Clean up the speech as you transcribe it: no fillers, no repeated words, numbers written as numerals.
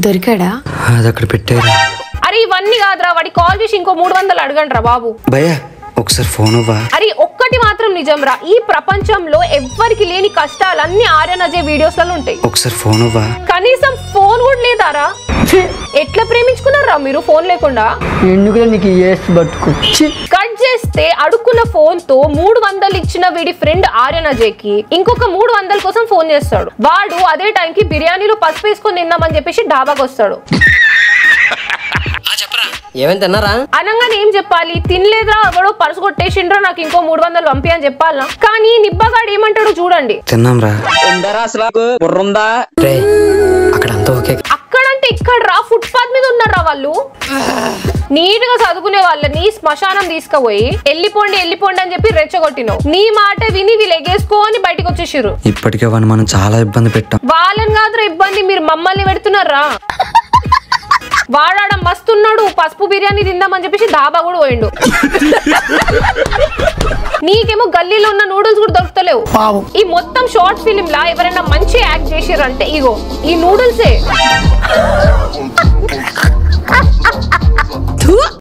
దొరికాడా? అది అక్కడ పెట్టారు. అరే ఇవన్నీ కాదురా, వాడి కాల్ చేసి ఇంకో 300 అడగండి రా బాబు. భయ్యా ఒకసారి ఫోన్ ఇవ్వా. అరే ఒక్కటి మాత్రం నిజం రా, ఈ ప్రపంచంలో ఎవ్వరికి లేని కష్టాలన్నీ ఆర్యన్ అజయ్ వీడియోస్ లలో ఉంటాయి. ఒకసారి ఫోన్ ఇవ్వా. కనీసం ఫోన్ కూడా లేదారా? ఎట్లా ప్రేమించుకున్నారా మీరు ఫోన్ లేకుండా? కట్ చేస్తే అడుక్కున్న ఫోన్ తో 300 ఇచ్చిన వీడి ఫ్రెండ్ ఆర్యన్ అజయ్ కి ఇంకొక 300 కోసం ఫోన్ చేస్తాడు. వాడు అదే టైంకి బిర్యానీలో పసుపు వేసుకొని తిందామని చెప్పేసి డాబాకి వస్తాడు. ఏమేం తిన్నారా అనగానే ఏం చెప్పాలి? తినలేదురా, ఎవడో పర్సు కొట్టేసిండ్రా, నాకు ఇంకో 300 పంపి అని చెప్పాలా? కానీ నిబ్బగాడు ఏమంటాడు చూడండి. తిన్నాం రా. అక్కడంటే ఇక్కడ రా, ఫుట్పాత్ మీద ఉన్నారా వాళ్ళు. నీట్ గా చదువుకునే వాళ్ళని శ్మశానం తీసుకుపోయి వెళ్ళిపోండి అని చెప్పి రెచ్చగొట్టినావు. నీ మాట విని వీళ్ళు ఎగేసుకొని బయటకు వచ్చేసారు. ఇప్పటికే వాడిని మనం చాలా ఇబ్బంది పెట్టాం. వాళ్ళని కాదురా ఇబ్బంది, మీరు మమ్మల్ని పెడుతున్నారా? వాడాడ మస్తున్నాడు, పసుపు బిర్యానీ తిందామని చెప్పేసి డాబా కూడా పోయిండు. నీకేమో గల్లీలో ఉన్న నూడిల్స్ కూడా దొరుకుతలేవు. ఈ మొత్తం షార్ట్ ఫిలిం లా ఎవరైనా మంచి యాక్ట్ చేసారంటే ఇగో ఈ నూడిల్సే.